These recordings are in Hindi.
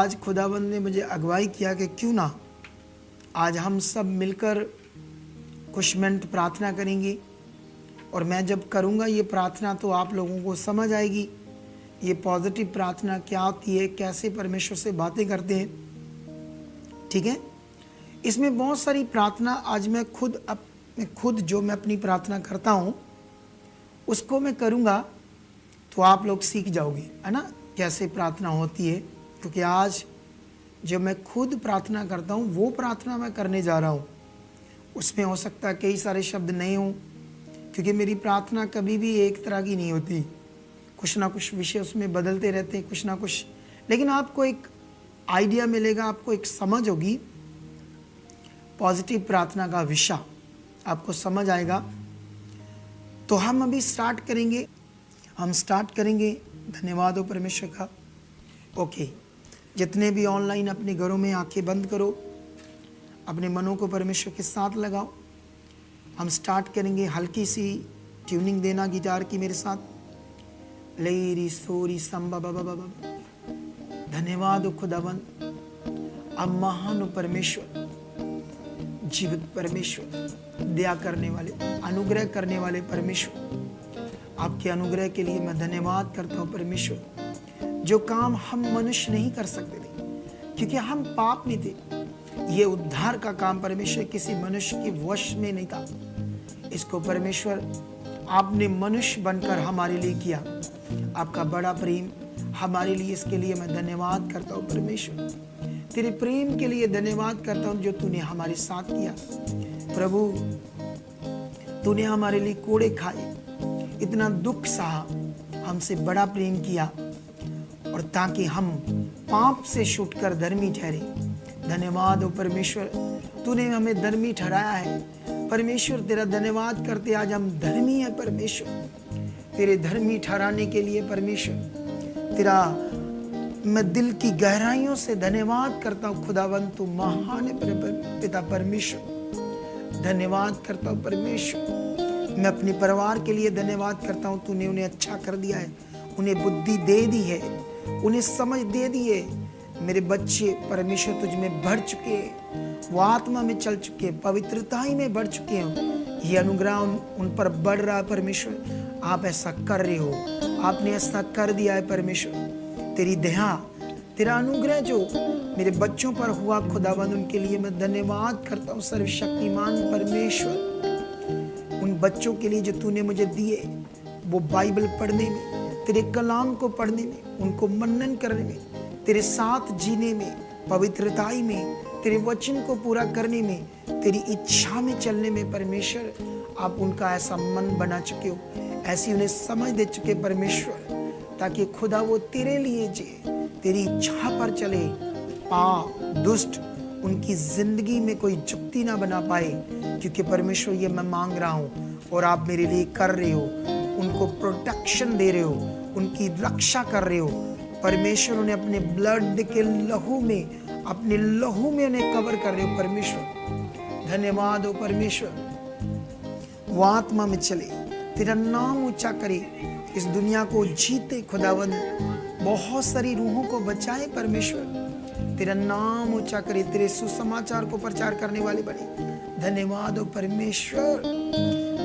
आज खुदावंद ने मुझे अगुवाई किया कि क्यों ना आज हम सब मिलकर कुछ मिनट प्रार्थना करेंगे। और मैं जब करूँगा ये प्रार्थना तो आप लोगों को समझ आएगी ये पॉजिटिव प्रार्थना क्या होती है, कैसे परमेश्वर से बातें करते हैं। ठीक है, इसमें बहुत सारी प्रार्थना आज मैं खुद जो मैं अपनी प्रार्थना करता हूँ उसको मैं करूँगा तो आप लोग सीख जाओगे, है ना, कैसे प्रार्थना होती है। क्योंकि आज जो मैं खुद प्रार्थना करता हूँ वो प्रार्थना मैं करने जा रहा हूँ, उसमें हो सकता है कई सारे शब्द नहीं हों, क्योंकि मेरी प्रार्थना कभी भी एक तरह की नहीं होती। कुछ ना कुछ विषय उसमें बदलते रहते हैं, कुछ ना कुछ, लेकिन आपको एक आइडिया मिलेगा, आपको एक समझ होगी, पॉजिटिव प्रार्थना का विषय आपको समझ आएगा। तो हम अभी स्टार्ट करेंगे। धन्यवाद हो परमेश्वर का। ओके, जितने भी ऑनलाइन अपने घरों में आंखें बंद करो, अपने मनों को परमेश्वर के साथ लगाओ। हम स्टार्ट करेंगे, हल्की सी ट्यूनिंग देना गिटार की मेरे साथ। लेरी सोरी संबा बाबा बाबा। धन्यवाद हो खुदावंद, अब महान परमेश्वर, जीवित परमेश्वर, दया करने वाले, अनुग्रह करने वाले परमेश्वर, आपके अनुग्रह के लिए मैं धन्यवाद करता हूँ परमेश्वर। जो काम हम मनुष्य नहीं कर सकते थे क्योंकि हम पाप में थे, ये उद्धार का काम परमेश्वर किसी मनुष्य के वश में नहीं था। इसको परमेश्वर आपने मनुष्य बनकर हमारे लिए किया। आपका बड़ा प्रेम हमारे लिए, इसके लिए मैं धन्यवाद करता हूँ परमेश्वर। तेरे प्रेम के लिए धन्यवाद करता हूँ जो तूने हमारे साथ किया। प्रभु, तूने हमारे लिए कोड़े खाए, इतना दुख सहा, हमसे बड़ा प्रेम किया, और ताकि हम पाप से छूटकर धर्मी ठहरे। धन्यवाद हो परमेश्वर, तूने हमें धर्मी ठहराया है। परमेश्वर तेरा धन्यवाद करते आज हम धर्मी है परमेश्वर। तेरे धर्मी ठहराने के लिए परमेश्वर तेरा मैं दिल की गहराइयों से धन्यवाद करता हूँ खुदावंत, तू महान है पिता परमेश्वर। धन्यवाद करता हूँ परमेश्वर। मैं अपने परिवार के लिए धन्यवाद करता हूँ, तूने उन्हें अच्छा कर दिया है, उन्हें बुद्धि दे दी है, उन्हें समझ दे दी है। मेरे बच्चे परमेश्वर तुझ में बढ़ चुके हैं, वो आत्मा में चल चुके हैं, पवित्रता ही में बढ़ चुके हैं। ये अनुग्रह उन पर बढ़ रहा है परमेश्वर। आप ऐसा कर रहे हो, आपने ऐसा कर दिया है परमेश्वर। तेरी दया, तेरा अनुग्रह जो मेरे बच्चों पर हुआ खुदावंद, उनके लिए मैं धन्यवाद करता हूँ सर्वशक्तिमान परमेश्वर। उन बच्चों के लिए जो तूने मुझे दिए, वो बाइबल पढ़ने में, तेरे कलाम को पढ़ने में, उनको मनन करने में, तेरे साथ जीने में, पवित्रताई में, तेरे वचन को पूरा करने में, तेरी इच्छा में चलने में परमेश्वर, आप उनका ऐसा मन बना चुके हो, ऐसी उन्हें समझ दे चुके परमेश्वर, ताकि खुदा वो तेरे लिए जिए, तेरी इच्छा पर चले। पाप, दुष्ट उनकी जिंदगी में कोई जुक्ति ना बना पाए, क्योंकि परमेश्वर ये मैं मांग रहा हूँ और आप मेरे लिए कर रहे हो। उनको प्रोटेक्शन दे रहे हो, उनकी रक्षा कर रहे हो परमेश्वर। उन्हें अपने ब्लड के लहू में, अपने लहू में उन्हें कवर कर रहे हो परमेश्वर। धन्यवाद हो परमेश्वर। वो आत्मा में चले, तेरा नाम ऊंचा करे, इस दुनिया को जीते खुदावंद, बहुत सारी रूहों को बचाए परमेश्वर। तेरा नाम ऊंचा करे, तेरे सुसमाचार को प्रचार करने वाले बने। धन्यवाद हो परमेश्वर।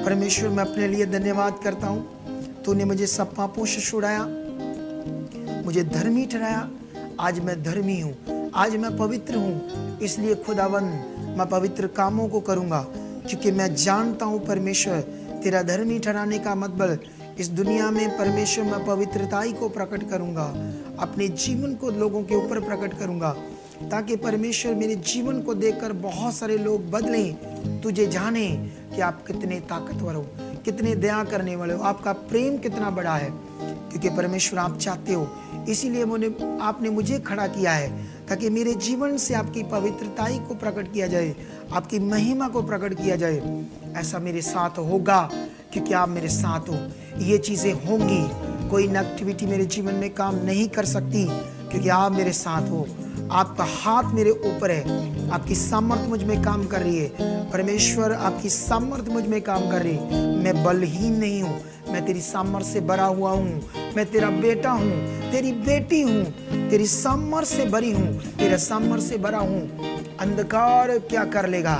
परमेश्वर, मैं अपने लिए धन्यवाद करता हूँ, तूने मुझे सब पापों से छुड़ाया, मुझे धर्मी ठहराया। आज मैं धर्मी हूँ, आज मैं पवित्र हूँ। इसलिए खुदावंद मैं पवित्र कामों को करूँगा, क्योंकि मैं जानता हूँ परमेश्वर तेरा धर्मी ठहराने का मतलब इस दुनिया में परमेश्वर मैं पवित्रताई को प्रकट करूँगा, अपने जीवन को लोगों के ऊपर प्रकट करूँगा, ताकि परमेश्वर मेरे जीवन को देखकर बहुत सारे लोग बदलें, तुझे जाने कि आप कितने ताकतवर हो, कितने दया करने वाले हो, आपका प्रेम कितना बड़ा है। क्योंकि परमेश्वर आप चाहते हो, इसीलिए आपने मुझे खड़ा किया है, ताकि मेरे जीवन से आपकी पवित्रताई को प्रकट किया जाए, आपकी महिमा को प्रकट किया जाए। ऐसा मेरे साथ होगा क्योंकि आप मेरे साथ हो। ये चीज़ें होंगी, कोई नेगेटिविटी मेरे जीवन में काम नहीं कर सकती, क्योंकि आप मेरे साथ हो। आपका हाथ मेरे ऊपर है, आपकी सामर्थ मुझ में काम कर रही है परमेश्वर, आपकी सामर्थ मुझ में काम कर रही है। मैं बलहीन नहीं हूँ, मैं तेरी सामर्थ से भरा हुआ हूँ। मैं तेरा बेटा हूँ, तेरी बेटी हूँ, तेरी सामर्थ्य से भरी हूँ, तेरे सामर्थ्य से भरा हूँ। अंधकार क्या कर लेगा?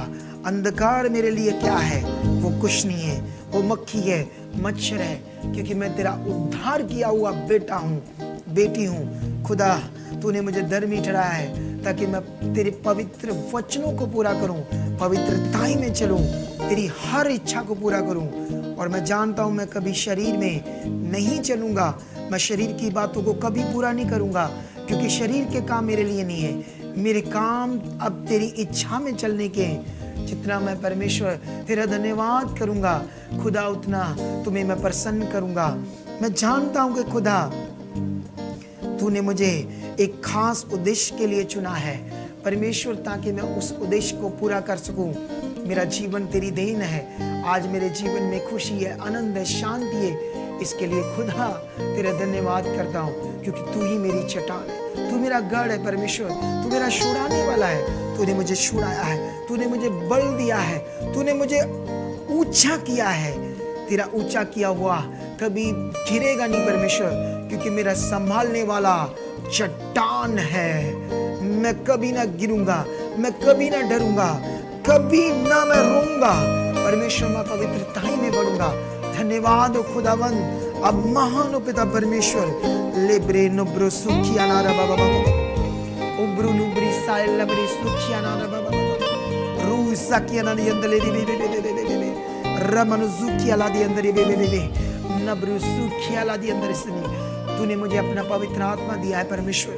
अंधकार मेरे लिए क्या है? वो कुछ नहीं है, वो मक्खी है, मच्छर है, क्योंकि मैं तेरा उद्धार किया हुआ बेटा हूँ, बेटी हूँ। खुदा तूने मुझे धर्मी ठहराया है ताकि मैं तेरे पवित्र वचनों को पूरा करूं, पवित्रताई में चलूं, तेरी हर इच्छा को पूरा करूं। और मैं जानता हूं मैं कभी शरीर में नहीं चलूंगा, मैं शरीर की बातों को कभी पूरा नहीं करूंगा, क्योंकि शरीर के काम मेरे लिए नहीं है। मेरे काम अब तेरी इच्छा में चलने के हैं। जितना मैं परमेश्वर तेरा धन्यवाद करूंगा खुदा, उतना तुम्हें मैं प्रसन्न करूंगा। मैं जानता हूं कि खुदा तूने मुझे एक खास उद्देश्य के लिए चुना है परमेश्वर, ताकि मैं उस उद्देश्य को पूरा कर सकूं। मेरा जीवन तेरी देन है। आज मेरे जीवन में खुशी है, आनंद है, शांति है। इसके लिए खुदा तेरा धन्यवाद करता हूँ, क्योंकि तू ही मेरी चट्टान है, तू मेरा गढ़ है परमेश्वर, तू मेरा छुड़ाने वाला है। तूने मुझे छुड़ाया है, तूने मुझे बल दिया है, तूने मुझे ऊंचा किया है। तेरा ऊंचा किया हुआ कभी गिरेगा नहीं परमेश्वर, क्योंकि मेरा संभालने वाला चट्टान है। मैं कभी ना गिरूंगा, मैं कभी ना डरूंगा, कभी ना मैं रोऊंगा। परमेश्वर मैं पवित्रताई में बढ़ूंगा। धन्यवाद खुदावन। अब महान पिता परमेश्वर लेब्रे नुब्रो सुखिया नारा बाबा बाबा उब्रू नुब्री साइल लबरी सुखिया नारा बाबा बाबा रू सकिया ना यंदले दी बे बे बे बे रमन सुखिया ला दी अंदर बे बे बे नब्रू सुखिया ला दी अंदर सनी। तूने मुझे अपना पवित्र आत्मा दिया है परमेश्वर,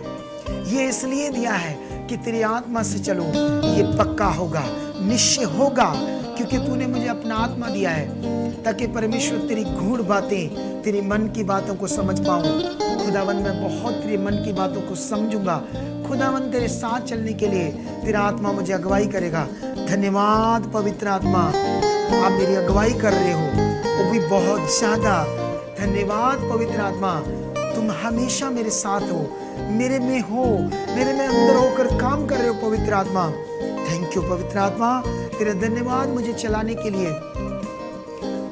ये इसलिए दिया है कि तेरी आत्मा से चलूं। ये पक्का होगा, निश्चय होगा, क्योंकि तूने मुझे अपना आत्मा दिया है, ताकि परमेश्वर तेरी गूढ़ बातें, तेरी मन की बातों को समझ पाऊं। खुदावन मैं बहुत तेरे मन की बातों को समझूंगा। खुदावन तेरे साथ चलने के लिए तेरा आत्मा मुझे अगुवाई करेगा। धन्यवाद पवित्र आत्मा, आप मेरी अगुवाई कर रहे हो, वो भी बहुत ज्यादा। धन्यवाद पवित्र आत्मा, तुम हमेशा मेरे साथ हो, मेरे में हो, मेरे में अंदर होकर काम कर रहे हो पवित्र आत्मा। थैंक यू पवित्र आत्मा, तेरा धन्यवाद मुझे चलाने के लिए।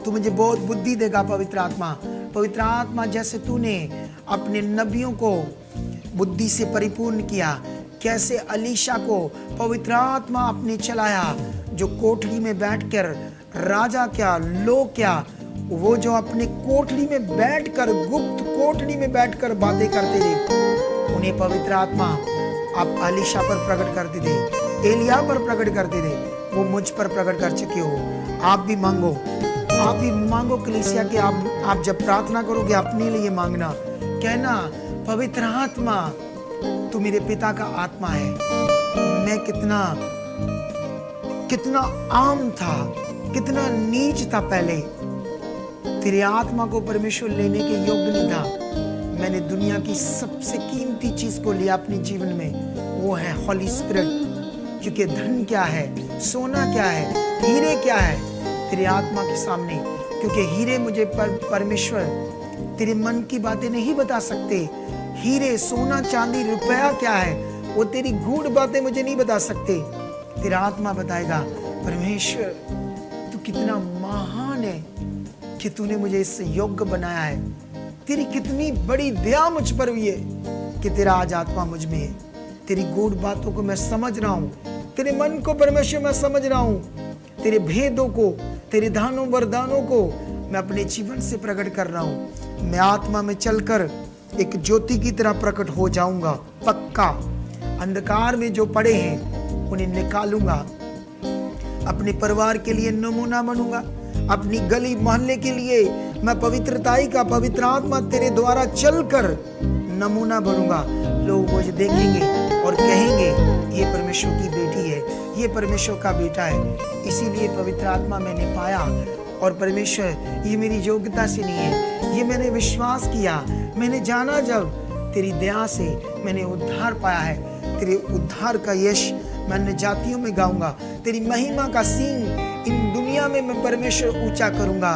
तू मुझे बहुत बुद्धि देगा पवित्र आत्मा। पवित्र आत्मा जैसे तूने अपने नबियों को बुद्धि से परिपूर्ण किया, कैसे अलीशा को पवित्र आत्मा अपने चलाया, जो कोठरी में बैठकर राजा क्या, लोग क्या, वो जो अपने कोठरी में बैठकर, गुप्त कोठरी में बैठकर बातें करते थे, उन्हें पवित्र आत्मा आप अलीशा पर प्रकट करते थे, एलिया पर प्रकट करते थे। वो मुझ पर प्रकट कर चुके हो। आप भी मांगो, आप भी मांगो कलीसिया के। आप जब प्रार्थना करोगे अपने लिए मांगना, कहना पवित्र आत्मा तू मेरे पिता का आत्मा है। मैं कितना आम था, कितना नीच था पहले, तेरे आत्मा को परमेश्वर लेने के योग्य नहीं था। मैंने दुनिया की सबसे कीमती चीज को लिया अपने जीवन में, वो है हॉली स्पिरिट। क्योंकि धन क्या है, सोना क्या है, हीरे क्या है तेरे आत्मा के सामने, क्योंकि हीरे मुझे परमेश्वर तेरे मन की बातें नहीं बता सकते। हीरे, सोना, चांदी, रुपया क्या है, वो तेरी गूढ़ बातें मुझे नहीं बता सकते। तेरा आत्मा बताएगा। परमेश्वर तू कितना महान है कि तूने मुझे इससे योग्य बनाया है। तेरी कितनी बड़ी दया मुझ पर हुई है कि तेरा आज आत्मा मुझ में है। तेरी गूढ़ बातों को मैं समझ रहा हूँ, तेरे मन को परमेश्वर मैं समझ रहा हूँ, तेरे भेदों को, तेरे दानों वरदानों को मैं अपने जीवन से प्रकट कर रहा हूँ। मैं आत्मा में चलकर एक ज्योति की तरह प्रकट हो जाऊंगा, पक्का। अंधकार में जो पड़े हैं उन्हें निकालूंगा, अपने परिवार के लिए नमूना बनूंगा, अपनी गली मोहल्ले के लिए मैं पवित्रताई का, पवित्र आत्मा तेरे द्वारा चलकर नमूना बनूंगा। लोग मुझे देखेंगे और कहेंगे ये परमेश्वर की बेटी है, ये परमेश्वर का बेटा है। इसीलिए पवित्र आत्मा मैंने पाया। और परमेश्वर ये मेरी योग्यता से नहीं है, ये मैंने विश्वास किया, मैंने जाना जब तेरी दया से मैंने उद्धार पाया है। तेरे उद्धार का यश मैं अन्य जातियों में गाऊंगा, तेरी महिमा का सींग इन दुनिया में मैं परमेश्वर ऊंचा करूंगा,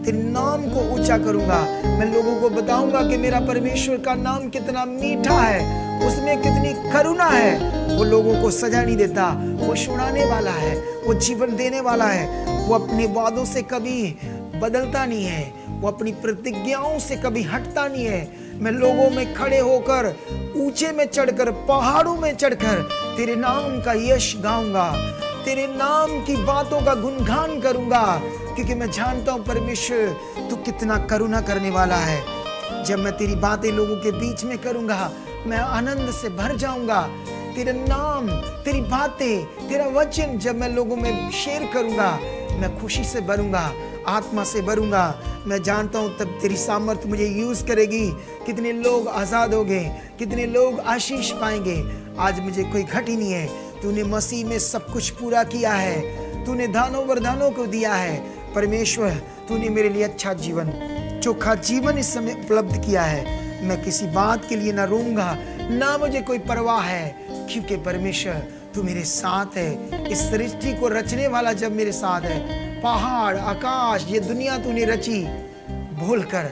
तेरे नाम को ऊंचा करूंगा। मैं लोगों को बताऊंगा कि मेरा परमेश्वर का नाम कितना मीठा है, उसमें कितनी करुणा है। वो लोगों को सजा नहीं देता, वो छुड़ाने वाला है, वो जीवन देने वाला है, वो अपने वादों से कभी बदलता नहीं है, वो अपनी प्रतिज्ञाओं से कभी हटता नहीं है। मैं लोगों में खड़े होकर, ऊंचे में चढ़कर, पहाड़ों में चढ़कर तेरे नाम का यश गाऊंगा, तेरे नाम की बातों का गुणगान करूंगा, क्योंकि मैं जानता हूं परमेश्वर तू कितना करुणा करने वाला है। जब मैं तेरी बातें लोगों के बीच में करूंगा, मैं आनंद से भर जाऊंगा। तेरा नाम, तेरी बातें, तेरा वचन जब मैं लोगों में शेयर करूंगा, मैं खुशी से भरूंगा, आत्मा से भरूंगा। मैं जानता हूं तब तेरी सामर्थ्य मुझे यूज करेगी। कितने लोग आजाद हो गए, कितने लोग आशीष पाएंगे। आज मुझे कोई घटी नहीं है, तूने मसीह में सब कुछ पूरा किया है। तूने दानों वरदानों को दिया है। परमेश्वर तूने मेरे लिए अच्छा जीवन, चोखा जीवन इस समय उपलब्ध किया है। मैं किसी बात के लिए ना रोऊंगा, ना मुझे कोई परवाह है, क्योंकि परमेश्वर तू मेरे साथ है। इस सृष्टि को रचने वाला जब मेरे साथ है, पहाड़, आकाश, ये दुनिया तूने रची बोलकर,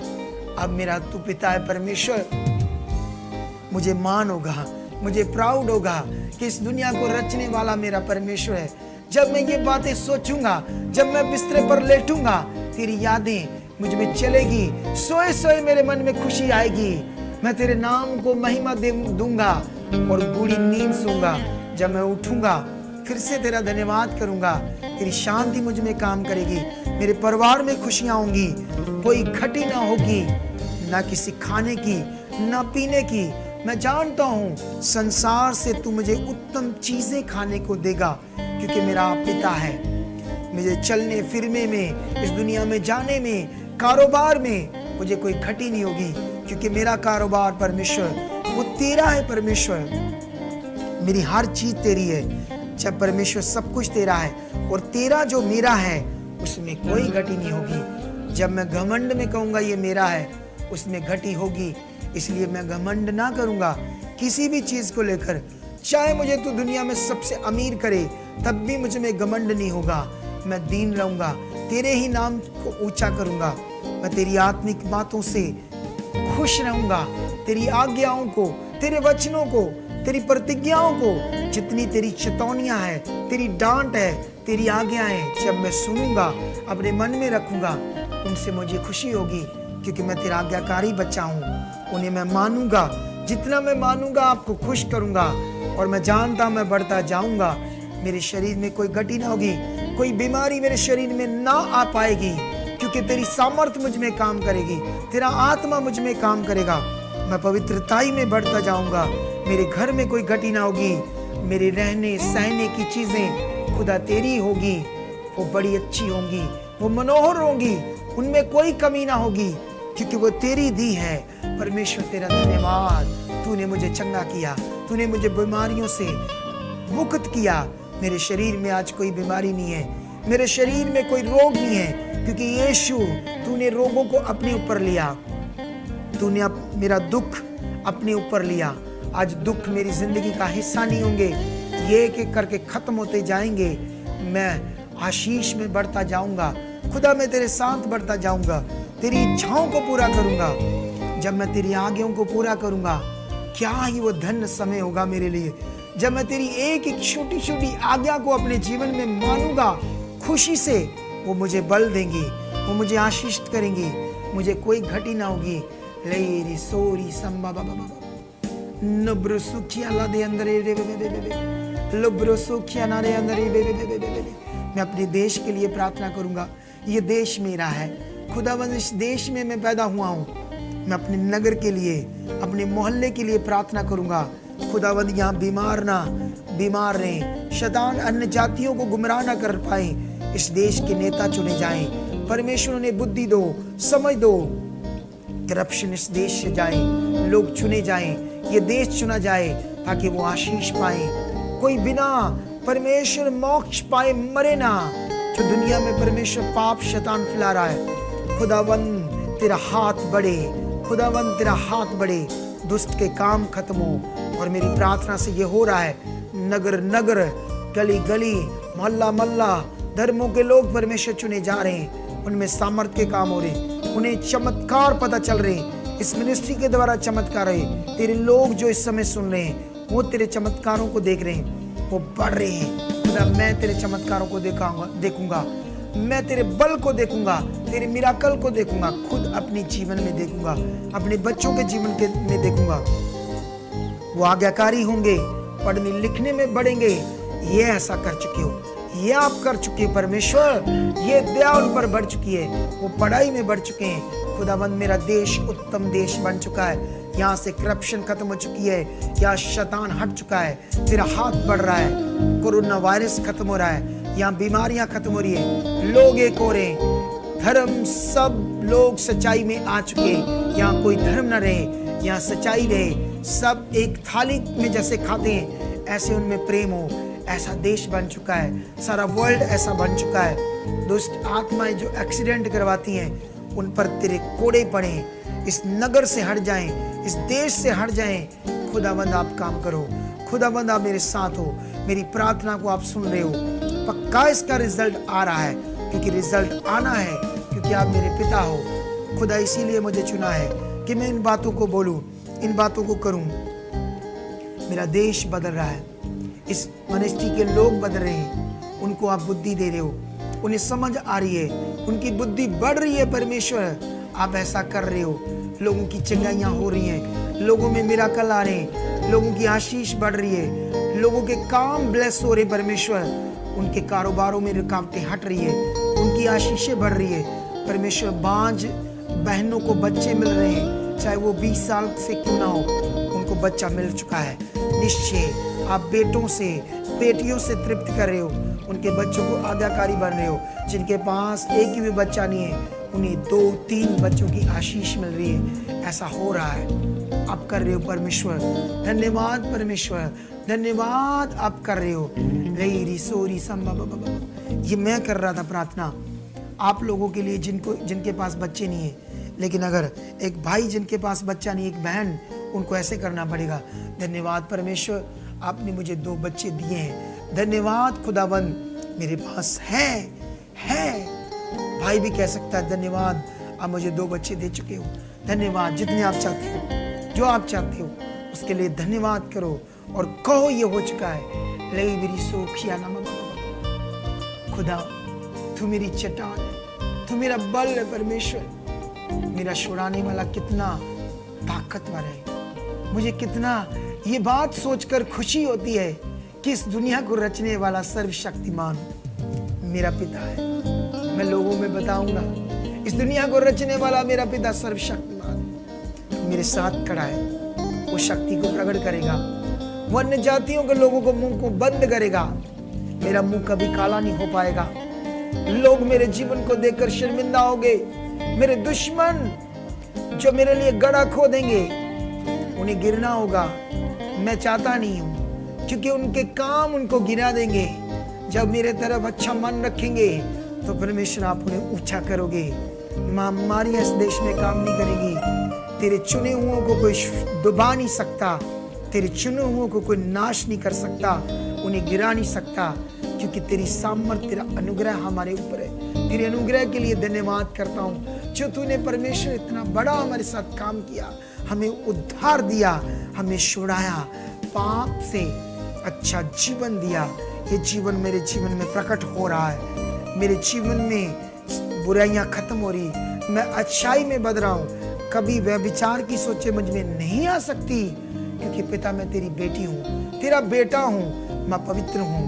अब मेरा तू पिता है परमेश्वर। मुझे मान होगा, मुझे प्राउड होगा कि इस दुनिया को रचने वाला मेरा परमेश्वर है। जब मैं ये बातें सोचूंगा, जब मैं बिस्तरे पर लेटूंगा, तेरी यादें मुझ में चलेगी। सोए सोए मेरे मन में खुशी आएगी। मैं तेरे नाम को महिमा दूंगा और गूढ़ी नींद सूंगा। जब मैं उठूंगा, फिर से तेरा धन्यवाद करूंगा। तेरी शांति मुझ में काम करेगी। मेरे परिवार में खुशियां होंगी। कोई घटी ना होगी, ना किसी खाने की, ना पीने की। मैं जानता हूँ संसार से तू मुझे उत्तम चीजें खाने को देगा, क्योंकि मेरा पिता है। मुझे चलने फिरने में, इस दुनिया में जाने में, कारोबार में मुझे कोई घटी नहीं होगी, क्योंकि मेरा कारोबार परमेश्वर वो तेरा है। परमेश्वर मेरी हर चीज तेरी है। जब परमेश्वर सब कुछ तेरा है और तेरा जो मेरा है उसमें कोई घटी नहीं होगी। जब मैं घमंड में कहूंगा ये मेरा है, उसमें घटी होगी। इसलिए मैं घमंड ना करूंगा किसी भी चीज को लेकर। चाहे मुझे तो दुनिया में सबसे अमीर करे, तब भी मुझ में घमंड नहीं होगा। मैं दीन रहूंगा, तेरे ही नाम को ऊंचा करूंगा। मैं तेरी आत्मिक बातों से खुश रहूंगा। तेरी आज्ञाओं को, तेरे वचनों को, तेरी प्रतिज्ञाओं को, जितनी तेरी चेतावनियां है, तेरी डांट है, तेरी आज्ञाएं जब मैं सुनूंगा, अपने मन में रखूंगा, उनसे मुझे खुशी होगी, क्योंकि मैं तेरा आज्ञाकारी बच्चा हूँ। उन्हें मैं मानूंगा। जितना मैं मानूंगा आपको खुश करूंगा, और मैं जानता मैं बढ़ता जाऊंगा। मेरे शरीर में कोई घटी ना होगी, कोई बीमारी मेरे शरीर में ना आ पाएगी, क्योंकि तेरी सामर्थ्य मुझ में काम करेगी, तेरा आत्मा मुझ में काम करेगा। मैं पवित्रताई में बढ़ता जाऊंगा। मेरे घर में कोई घटी ना होगी। मेरे रहने सहने की चीजें खुदा तेरी होगी, वो बड़ी अच्छी होंगी, वो मनोहर होंगी, उनमें कोई कमी ना होगी, क्योंकि वो तेरी दी है। परमेश्वर तेरा धन्यवाद। तूने मुझे चंगा किया, तूने मुझे बीमारियों से मुक्त किया। मेरे शरीर में आज कोई बीमारी नहीं है, मेरे शरीर में कोई रोग नहीं है, क्योंकि यीशु तूने रोगों को अपने ऊपर लिया। तूने मेरा दुख अपने ऊपर लिया। आज दुख मेरी जिंदगी का हिस्सा नहीं होंगे, ये एक करके खत्म होते जाएंगे। मैं आशीष में बढ़ता जाऊंगा। खुदा मैं तेरे साथ बढ़ता जाऊंगा, तेरी इच्छाओं को पूरा करूंगा। जब मैं तेरी आज्ञाओं को पूरा करूंगा, क्या ही वो धन्य समय होगा मेरे लिए। जब मैं तेरी एक एक छोटी छोटी आज्ञा को अपने जीवन में मानूंगा खुशी से, वो मुझे बल देंगी, वो मुझे आशीष करेंगी, मुझे कोई घटी ना होगी। लेरी सोरी संबा बाबा बाबा नब्रो सुखिया ला दे अंदर रे बे लब्रो सुखिया ना रे अंदर बे। मैं अपने देश के लिए प्रार्थना करूंगा। ये देश मेरा है खुदावंद, इस देश में मैं पैदा हुआ हूँ। मैं अपने नगर के लिए, अपने मोहल्ले के लिए प्रार्थना करूंगा। खुदावंद यहाँ बीमार रहें, शैतान अन्य जातियों को गुमराह ना कर पाए। इस देश के नेता चुने जाएं। परमेश्वर उन्हें बुद्धि दो, समझ दो। करप्शन इस देश से जाए, लोग चुने जाएं, ये देश चुना जाए, ताकि वो आशीष पाए। कोई बिना परमेश्वर मोक्ष पाए मरे ना। जो दुनिया में परमेश्वर पाप शैतान फैला रहा है, खुदावंद तेरा हाथ बढ़े, खुदावंद तेरा हाथ बढ़े, दुष्ट के काम खत्म हो। और मेरी प्रार्थना से ये हो रहा है, नगर नगर, गली गली, मोहल्ला मोहल्ला, धर्मों के लोग परमेश्वर चुने जा रहे हैं। उनमें सामर्थ्य के काम हो रहे, उन्हें चमत्कार पता चल रहे। इस मिनिस्ट्री के द्वारा चमत्कार है। तेरे लोग जो इस समय सुन रहे हैं, वो तेरे चमत्कारों को देख रहे हैं, वो बढ़ रहे हैं। खुदा मैं तेरे चमत्कारों को देखूंगा। मैं तेरे बल को देखूंगा, तेरे मिराकल को देखूंगा, खुद अपने जीवन में देखूंगा, अपने बच्चों के जीवन में देखूंगा। वो आज्ञाकारी होंगे, पढ़ने लिखने में बढ़ेंगे। ये ऐसा कर चुके हो, ये आप कर चुके हो परमेश्वर, ये दया उन पर बढ़ चुकी है, वो पढ़ाई में बढ़ चुके हैं। खुदावंद मेरा देश उत्तम देश बन चुका है, यहाँ से करप्शन खत्म हो चुकी है, यहाँ शैतान हट चुका है, तेरा हाथ बढ़ रहा है, कोरोना वायरस खत्म हो रहा है, यहाँ बीमारियां खत्म हो रही है, लोग एक हो रहे हैं, धर्म सब लोग सच्चाई में आ चुके हैं, यहाँ कोई धर्म न रहे, यहाँ सच्चाई रहे, सब एक थाली में जैसे खाते हैं ऐसे उनमें प्रेम हो। ऐसा देश बन चुका है, सारा वर्ल्ड ऐसा बन चुका है। दुष्ट आत्माएं जो एक्सीडेंट करवाती हैं उन पर तेरे कोड़े पड़े, इस नगर से हट जाएं, इस देश से हट जाएं। खुदावंद आप काम करो, खुदावंद आप मेरे साथ हो, मेरी प्रार्थना को आप सुन रहे हो। पक्का इसका रिजल्ट आ रहा है, क्योंकि रिजल्ट आना है, क्योंकि आप मेरे पिता हो। खुदा इसीलिए मुझे चुना है कि मैं इन बातों को बोलूं, इन बातों को करूं। मेरा देश बदल रहा है, इस मिनिस्ट्री के लोग बदल रहे हैं, उनको आप बुद्धि दे रहे हो, उन्हें समझ आ रही है, उनकी बुद्धि बढ़ रही है। परमेश्वर आप ऐसा कर रहे हो, लोगों की चंगाइयां हो रही हैं, लोगों में मिराकल आ रहे हैं, लोगों की आशीष बढ़ रही है, लोगों के काम ब्लेस हो रहे। परमेश्वर उनके कारोबारों में रुकावटें हट रही है, उनकी आशीषें बढ़ रही है। परमेश्वर बांझ बहनों को बच्चे मिल रहे हैं, चाहे वो 20 साल से क्यों ना हो, उनको बच्चा मिल चुका है। निश्चय आप बेटों से बेटियों से तृप्त कर रहे हो, उनके बच्चों को आज्ञाकारी बन रहे हो। जिनके पास एक ही भी बच्चा नहीं है, उन्हें 2-3 बच्चों की आशीष मिल रही है। ऐसा हो रहा है, आप कर रहे हो परमेश्वर। धन्यवाद परमेश्वर, धन्यवाद आप कर रहे हो। ये मैं कर रहा था प्रार्थना आप लोगों के लिए जिनके पास बच्चे नहीं है, लेकिन अगर एक भाई जिनके पास बच्चा नहीं, एक बहन, उनको ऐसे करना पड़ेगा। धन्यवाद परमेश्वर, आपने मुझे 2 बच्चे दिए हैं। धन्यवाद खुदावंद, मेरे पास है। भाई भी कह सकता है धन्यवाद, आप मुझे 2 बच्चे दे चुके हो। धन्यवाद, जितने आप चाहते हो, जो आप चाहते हो उसके लिए धन्यवाद करो और कहो ये हो चुका है। ले मेरी सोखिया ना खुदा, तू मेरी चट्टान है, तू मेरा बल है परमेश्वर। मेरा छुड़ाने वाला कितना ताकतवर है। मुझे कितना ये बात सोचकर खुशी होती है कि इस दुनिया को रचने वाला सर्वशक्तिमान मेरा पिता है। मैं लोगों में बताऊंगा, इस दुनिया को रचने वाला मेरा पिता सर्वशक्तिमान मेरे साथ खड़ा है। वो शक्ति को प्रकट करेगा, वो अन्य जातियों के लोगों को मुंह को बंद करेगा। मेरा मुंह कभी काला नहीं हो पाएगा। लोग मेरे जीवन को देखकर शर्मिंदा होंगे। मेरे दुश्मन जो मेरे लिए गड़ा खो देंगे, उन्हें गिरना होगा। मैं चाहता नहीं हूं, क्योंकि उनके काम उनको गिरा देंगे। जब मेरे तरफ अच्छा मन रखेंगे तो परमेश्वर आप उन्हें ऊंचा करोगे। महामारियां इस देश में काम नहीं करेगी। तेरे चुने हुओं को कोई डुबा नहीं सकता, तेरे चुने हुओं को कोई नाश नहीं कर सकता, उन्हें गिरा नहीं सकता, क्योंकि तेरी सामर्थ्य, तेरा अनुग्रह हमारे ऊपर है। तेरे अनुग्रह के लिए धन्यवाद करता हूँ, जो तूने परमेश्वर इतना बड़ा हमारे साथ काम किया, हमें उद्धार दिया, हमें छुड़ाया, पाप से अच्छा जीवन दिया। ये जीवन मेरे जीवन में प्रकट हो रहा है। मेरे जीवन में बुराइयां खत्म हो रही, मैं अच्छाई में बदल रहा हूँ। कभी व्यभिचार की सोचे मुझ में नहीं आ सकती, क्योंकि पिता मैं तेरी बेटी हूँ, तेरा बेटा हूँ, मैं पवित्र हूँ,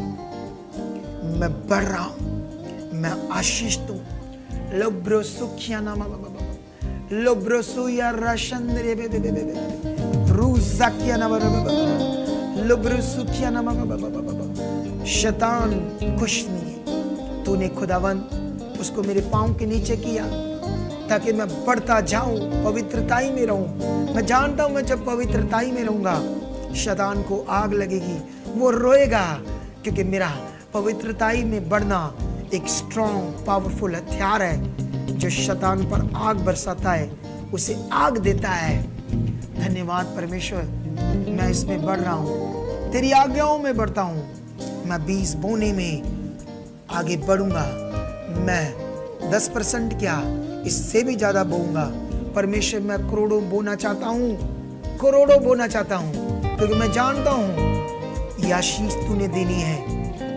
मैं बढ़ रहा हूँ, मैं आशीषित हूँ। लोब्रो सुखिया नामा लोब्रो सुया राशंद्रे रूज़ाकिया नामा लोब्रो सुखिया नामा। शैतान खुश नहीं है। तूने खुदावंद उसको मेरे पाँव के नीचे किया ताकि मैं बढ़ता जाऊं, पवित्रताई में रहूं। मैं जानता हूं मैं जब पवित्रताई में रहूंगा शैतान को आग लगेगी, वो रोएगा, क्योंकि मेरा पवित्रताई में बढ़ना एक स्ट्रॉन्ग पावरफुल हथियार है जो शैतान पर आग बरसाता है, उसे आग देता है। धन्यवाद परमेश्वर, मैं इसमें बढ़ रहा हूँ, तेरी आज्ञाओं में बढ़ता हूँ। मैं 20 बोने में आगे बढ़ूंगा। मैं 10% क्या, इससे भी ज्यादा बोऊंगा। परमेश्वर मैं करोड़ों बोना चाहता हूँ, करोड़ों बोना चाहता हूँ, क्योंकि मैं जानता हूँ ये आशीष तूने देनी है।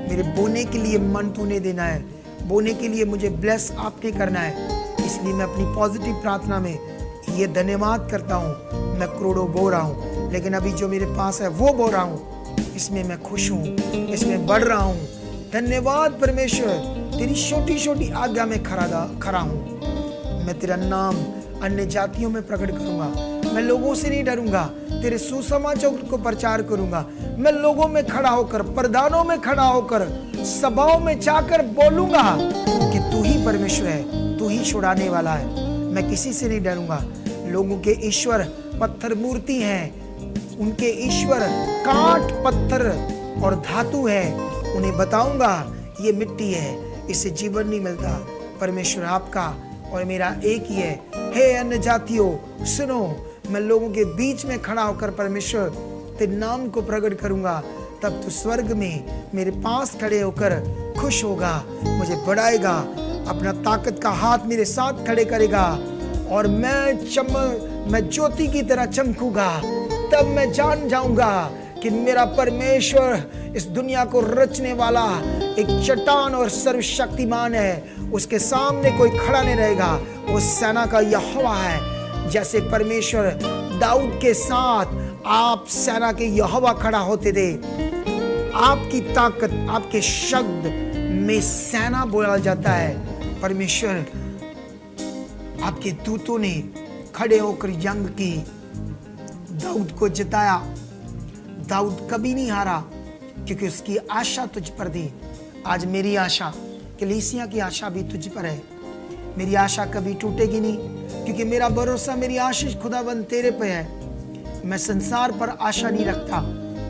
मेरे बोने के लिए मन तूने देना है, बोने के लिए मुझे ब्लेस आपने करना है। इसलिए मैं अपनी पॉजिटिव प्रार्थना में ये धन्यवाद करता हूँ। मैं करोड़ों बो रहा हूँ, लेकिन अभी जो मेरे पास है वो बो रहा हूँ, इसमें मैं खुश हूँ, इसमें बढ़ रहा हूँ। धन्यवाद परमेश्वर, तेरी छोटी छोटी आज्ञा में खड़ा हूँ। मैं तेरा नाम अन्य जातियों में प्रकट करूंगा। मैं लोगों से नहीं डरूंगा, तेरे सुसमाचार को प्रचार करूंगा। मैं लोगों में खड़ा होकर, प्रधानों में खड़ा होकर, सभाओं में जाकर बोलूंगा कि तू ही परमेश्वर है, तू ही छुड़ाने वाला है। मैं किसी से नहीं डरूंगा। लोगों के ईश्वर पत्थर मूर्ति हैं, उनके ईश्वर काट, पत्थर और धातु है। उन्हें बताऊंगा ये मिट्टी है, इससे जीवन नहीं मिलता। परमेश्वर आपका और मेरा एक ही है। हे अन्य जातियों सुनो, मैं लोगों के बीच में खड़ा होकर परमेश्वर तेरे नाम को प्रकट करूंगा। तब तू स्वर्ग में मेरे पास खड़े होकर खुश होगा, मुझे बढ़ाएगा, अपना ताकत का हाथ मेरे साथ खड़े करेगा और मैं ज्योति की तरह चमकूंगा। तब मैं जान जाऊंगा कि मेरा परमेश्वर इस दुनिया को रचने वाला एक चट्टान और सर्वशक्तिमान है। उसके सामने कोई खड़ा नहीं रहेगा। वो सेना का यहोवा है। जैसे परमेश्वर दाऊद के साथ आप सेना के यहोवा खड़ा होते थे, आपकी ताकत, आपके शब्द में सेना बोला जाता है। परमेश्वर आपके दूतों ने खड़े होकर जंग की, दाऊद को जिताया। दाऊद कभी नहीं हारा क्योंकि उसकी आशा तुझ पर थी। आज मेरी आशा, कलीसिया की आशा भी तुझ पर है। मेरी आशा कभी टूटेगी नहीं क्योंकि मेरा भरोसा, मेरी आशीष खुदाबंद तेरे पे है। मैं संसार पर आशा नहीं रखता,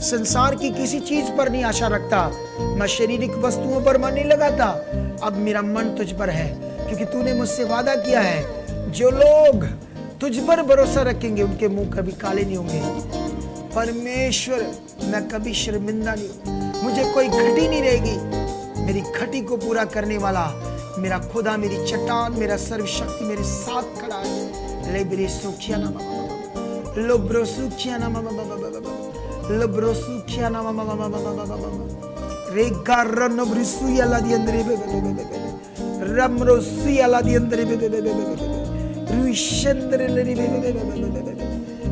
संसार की किसी चीज पर नहीं आशा रखता, मैं शारीरिक वस्तुओं पर मन नहीं लगाता। अब मेरा मन तुझ पर है क्योंकि तूने मुझसे वादा किया है, जो लोग तुझ पर भरोसा रखेंगे उनके मुंह कभी काले नहीं होंगे। परमेश्वर मैं कभी शर्मिंदा नहीं हूं, मुझे कोई घटी नहीं रहेगी। मेरी घटी को पूरा करने वाला मेरा खुदा, मेरी चट्टान, मेरा सर्वशक्ति मेरे साथ खड़ा है। लेब्रे सुखिया ना लोब्रो सुखिया ना लोब्रो सुखिया ना रे गारनो ब्रिसुया ला दी अंदर रमरो सुया ला दी अंदर रुइशंदर ले।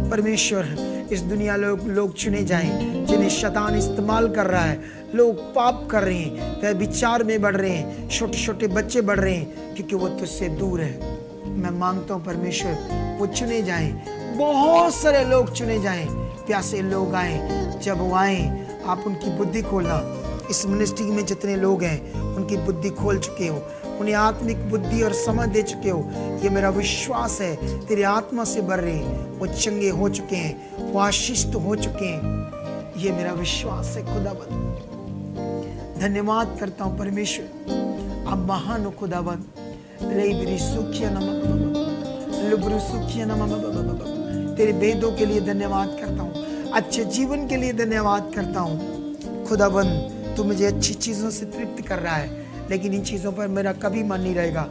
परमेश्वर इस दुनिया लोग चुने जाएं जिन्हें शैतान इस्तेमाल कर रहा है। लोग पाप कर रहे हैं, वह विचार में बढ़ रहे हैं, छोटे छोटे बच्चे बढ़ रहे हैं क्योंकि वो तुझसे दूर है। मैं मांगता हूँ परमेश्वर वो चुने जाएं, बहुत सारे लोग चुने जाएं, प्यासे लोग आए। जब वो आए आप उनकी बुद्धि खोलना। इस मिनिस्ट्री में जितने लोग हैं उनकी बुद्धि खोल चुके हो, उन्हें आत्मिक बुद्धि और समझ दे चुके हो। ये मेरा विश्वास है तेरे आत्मा से भर रहे हैं, वो चंगे हो चुके हैं, वो आशीषित हो चुके हैं। ये मेरा विश्वास है खुदाबंद। धन्यवाद करता हूँ परमेश्वर, आप महान हो खुदाबंद। तेरे भेदों के लिए धन्यवाद करता हूँ, अच्छे जीवन के लिए धन्यवाद करता हूँ खुदाबंद। तू मुझे अच्छी चीजों से तृप्त कर रहा है, लेकिन इन चीजों पर मेरा कभी मन नहीं रहेगा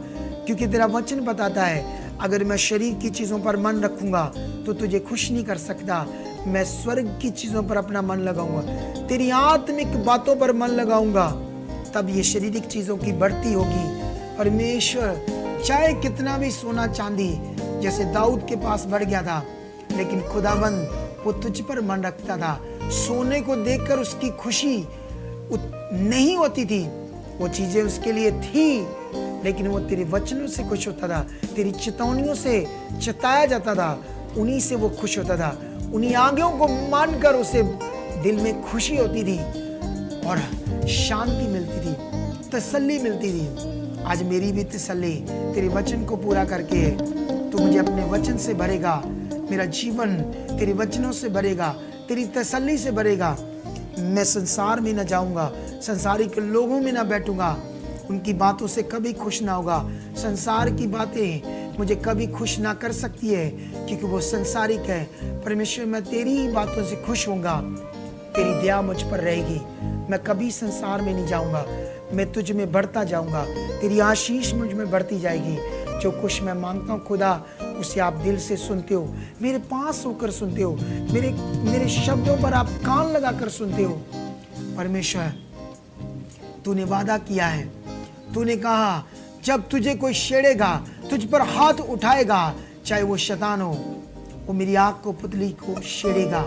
क्योंकि तेरा वचन बताता है अगर मैं शरीर की चीजों पर मन रखूंगा तो तुझे खुश नहीं कर सकता। मैं स्वर्ग की चीजों पर अपना मन लगाऊंगा, तेरी आत्मिक बातों पर मन लगाऊंगा, तब ये शारीरिक चीजों की बढ़ती होगी। परमेश्वर चाहे कितना भी सोना चांदी जैसे दाऊद के पास बढ़ गया था, लेकिन खुदाबंद वो तुझ पर मन रखता था। सोने को देखकर उसकी खुशी नहीं होती थी, वो चीजें उसके लिए थी, लेकिन वो तेरे वचनों से खुश होता था, तेरी चेतावनियों से चिताया जाता था, उन्हीं से वो खुश होता था। उन्हीं आज्ञाओं को मानकर उसे दिल में खुशी होती थी और शांति मिलती थी, तसल्ली मिलती थी। आज मेरी भी तसल्ली तेरे वचन को पूरा करके है। तू मुझे अपने वचन से भरेगा, मेरा जीवन तेरे वचनों से भरेगा, तेरी तसल्ली से भरेगा। मैं संसार में न जाऊंगा, संसारिक लोगों में न बैठूंगा, उनकी बातों से कभी खुश ना होगा। संसार की बातें मुझे कभी खुश ना कर सकती है क्योंकि वो संसारिक है। परमेश्वर मैं तेरी ही बातों से खुश होऊंगा, तेरी दया मुझ पर रहेगी। मैं कभी संसार में नहीं जाऊंगा, मैं तुझ में बढ़ता जाऊंगा, तेरी आशीष मुझ में बढ़ती जाएगी। जो कुछ मैं मांगता हूँ खुदा, उसे आप दिल से सुनते हो, मेरे पास होकर सुनते हो, मेरे शब्दों पर आप कान लगाकर सुनते हो। परमेश्वर तूने वादा किया है, तूने कहा जब तुझे कोई छेड़ेगा, तुझ पर हाथ उठाएगा, चाहे वो शैतान हो, वो मेरी आँख को पुतली को छेड़ेगा।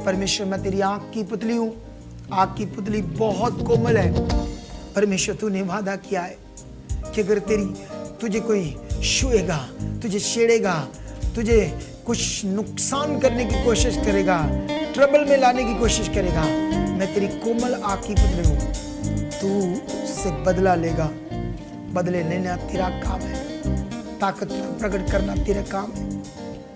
परमेश्वर मैं तेरी आँख की पुतली हूँ, आँख की पुतली बहुत कोमल है। परमेश्वर तूने वादा किया है कि अगर तुझे कोई छुएगा, तुझे छेड़ेगा, तुझे कुछ नुकसान करने की कोशिश करेगा, ट्रबल में लाने की कोशिश करेगा, मैं तेरी कोमल आँख की पुतली हूँ, तू उससे बदला लेगा। बदले लेना तेरा काम है, ताकत प्रकट करना तेरा काम है।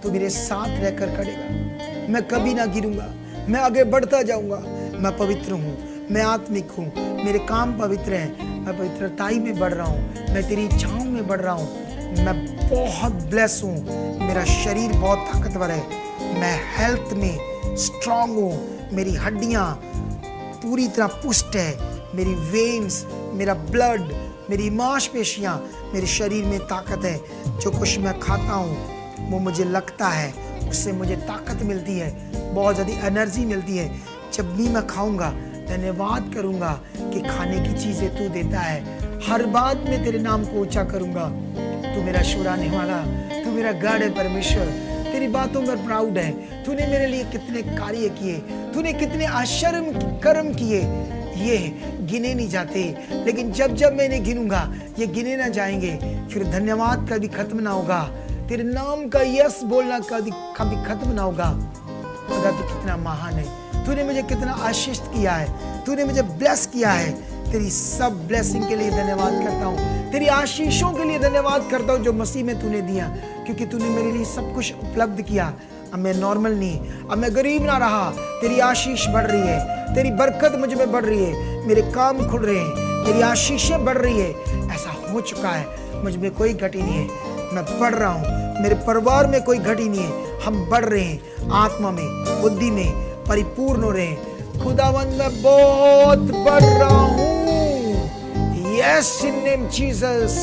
तू मेरे साथ रहकर करेगा, मैं कभी ना गिरूंगा, मैं आगे बढ़ता जाऊंगा। मैं पवित्र हूँ, मैं आत्मिक हूँ, मेरे काम पवित्र हैं, मैं पवित्रताई में बढ़ रहा हूँ, मैं तेरी इच्छाओं में बढ़ रहा हूँ। मैं बहुत ब्लेस हूँ, मेरा शरीर बहुत ताकतवर है, मैं हेल्थ में स्ट्रांग हूँ, मेरी हड्डियाँ पूरी तरह पुष्ट है, मेरी वेन्स, मेरा ब्लड, मेरी मांसपेशियाँ, मेरे शरीर में ताकत है। जो कुछ मैं खाता हूँ वो मुझे लगता है, उससे मुझे ताकत मिलती है, बहुत ज़्यादा एनर्जी मिलती है। जब भी मैं खाऊंगा धन्यवाद करूंगा कि खाने की चीज़ें तू देता है। हर बात में तेरे नाम को ऊंचा करूंगा। तू मेरा शुराने वाला, तू मेरा गॉड है परमेश्वर। तेरी बातों पर प्राउड है। तूने मेरे लिए कितने कार्य किए, तूने कितने आश्चर्य कर्म किए, ये गिने नहीं जाते। लेकिन जब जब मैं इन्हें गिनूंगा ये गिने ना जाएंगे। फिर धन्यवाद कभी खत्म ना होगा, तेरे नाम का यस बोलना कभी खत्म ना होगा। खुदा तू कितना महान है, तूने मुझे कितना आशीष किया है, तूने मुझे ब्लेस किया है। तेरी सब ब्लेसिंग के लिए धन्यवाद करता हूँ, तेरी आशीषों के लिए धन्यवाद करता हूँ जो मसीह में तूने दिया, क्योंकि तूने मेरे लिए सब कुछ उपलब्ध किया। अब मैं नॉर्मल नहीं, अब मैं गरीब ना रहा। तेरी आशीष बढ़ रही है, तेरी बरकत मुझ में बढ़ रही है, मेरे काम खुल रहे हैं, तेरी आशीषें बढ़ रही है। ऐसा हो चुका है, मुझ में कोई घटी नहीं है, मैं बढ़ रहा हूँ। मेरे परिवार में कोई घटी नहीं है, हम बढ़ रहे हैं, आत्मा में, बुद्धि में परिपूर्ण हो रहे हैं। खुदावंद मैं बहुत बढ़ रहा हूँ। Yes in name Jesus.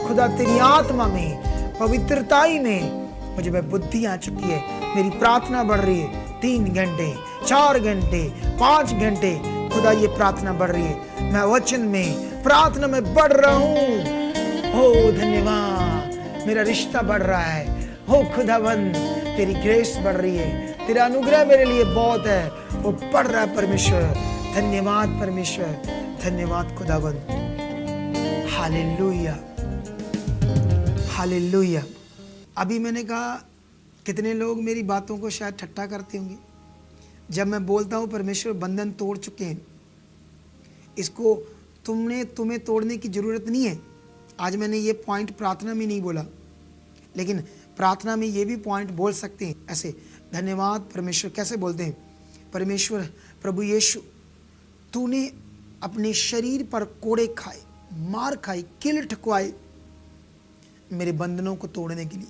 खुदा तेरी आत्मा में, पवित्रताई में मुझे में बुद्धि आ चुकी है। मेरी प्रार्थना बढ़ रही है, 3 घंटे, 4 घंटे, 5 घंटे। खुदा ये प्रार्थना बढ़ रही है, मैं वचन में, प्रार्थना में बढ़ रहा हूँ। हो धन्यवाद, मेरा रिश्ता बढ़ रहा है। हो खुदावंद तेरी ग्रेस बढ़ रही है, तेरा अनुग्रह मेरे लिए बहुत है, वो बढ़ रहा है परमेश्वर। धन्यवाद परमेश्वर, धन्यवाद खुदावंद। Hallelujah, hallelujah. अभी मैंने कहा कितने लोग मेरी बातों को शायद ठट्टा करते होंगे जब मैं बोलता हूँ परमेश्वर बंधन तोड़ चुके हैं, इसको तुम्हें तोड़ने की ज़रूरत नहीं है। आज मैंने ये पॉइंट प्रार्थना में नहीं बोला, लेकिन प्रार्थना में ये भी पॉइंट बोल सकते हैं ऐसे। धन्यवाद परमेश्वर कैसे बोलते हैं? परमेश्वर प्रभु यीशु, तूने अपने शरीर पर कोड़े खाए, मार खाई, किल ठुकवाए मेरे बंधनों को तोड़ने के लिए।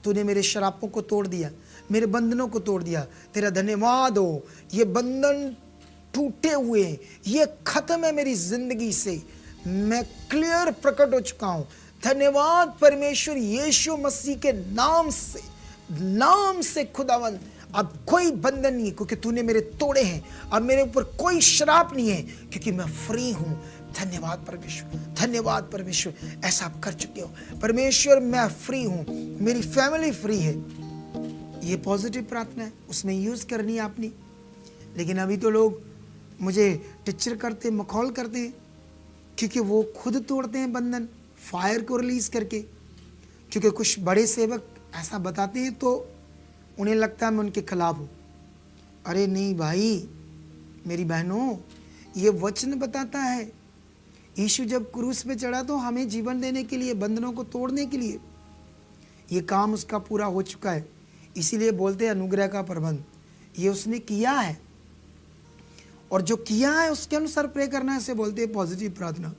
तूने मेरे शरापों को तोड़ दिया, मेरे बंधनों को तोड़ दिया। तेरा धन्यवाद हो। ये बंधन टूटे हुए, ये खत्म है मेरी जिंदगी से, मैं क्लियर प्रकट हो चुका हूं। धन्यवाद परमेश्वर यीशु मसीह के नाम से खुदावंद अब कोई बंधन नहीं है, क्योंकि तूने मेरे तोड़े हैं। अब मेरे ऊपर कोई श्राप नहीं है, क्योंकि मैं फ्री हूं। धन्यवाद परमेश्वर, धन्यवाद परमेश्वर, ऐसा आप कर चुके हो परमेश्वर। मैं फ्री हूं, मेरी फैमिली फ्री है। ये पॉजिटिव प्रार्थना है, उसमें यूज करनी है आपने। लेकिन अभी तो लोग मुझे टीचर करते, मखौल करते हैं, क्योंकि वो खुद तोड़ते हैं बंधन फायर को रिलीज करके। क्योंकि कुछ बड़े सेवक ऐसा बताते हैं तो उन्हें लगता है मैं उनके खिलाफ हूँ। अरे नहीं भाई, मेरी बहनों, ये वचन बताता है यीशु जब क्रूस पे चढ़ा तो हमें जीवन देने के लिए, बंधनों को तोड़ने के लिए। ये काम उसका पूरा हो चुका है, इसीलिए बोलते हैं अनुग्रह का प्रबंध। ये उसने किया है, और जो किया है उसके अनुसार प्रे करना है, इसे बोलते हैं पॉजिटिव प्रार्थना।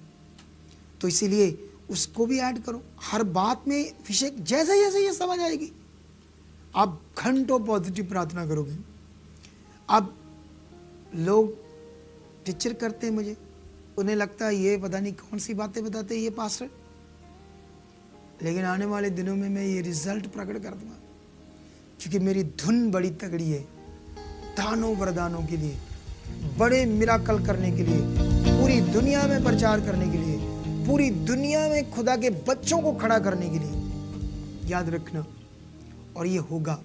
तो इसीलिए उसको भी ऐड करो हर बात में। विषय जैसे जैसे ये समझ आएगी, आप घंटों पॉजिटिव प्रार्थना करोगे। अब लोग टीचर करते हैं मुझे, उन्हें लगता है ये पता नहीं कौन सी बातें बताते हैं ये पास्टर, लेकिन आने वाले दिनों में मैं ये रिजल्ट प्रकट कर दूंगा, क्योंकि मेरी धुन बड़ी तगड़ी है। दानों वरदानों के लिए, बड़े मिराकल करने के लिए, पूरी दुनिया में प्रचार करने के लिए, पूरी दुनिया में खुदा के बच्चों को खड़ा करने के लिए। याद रखना, और ये होगा।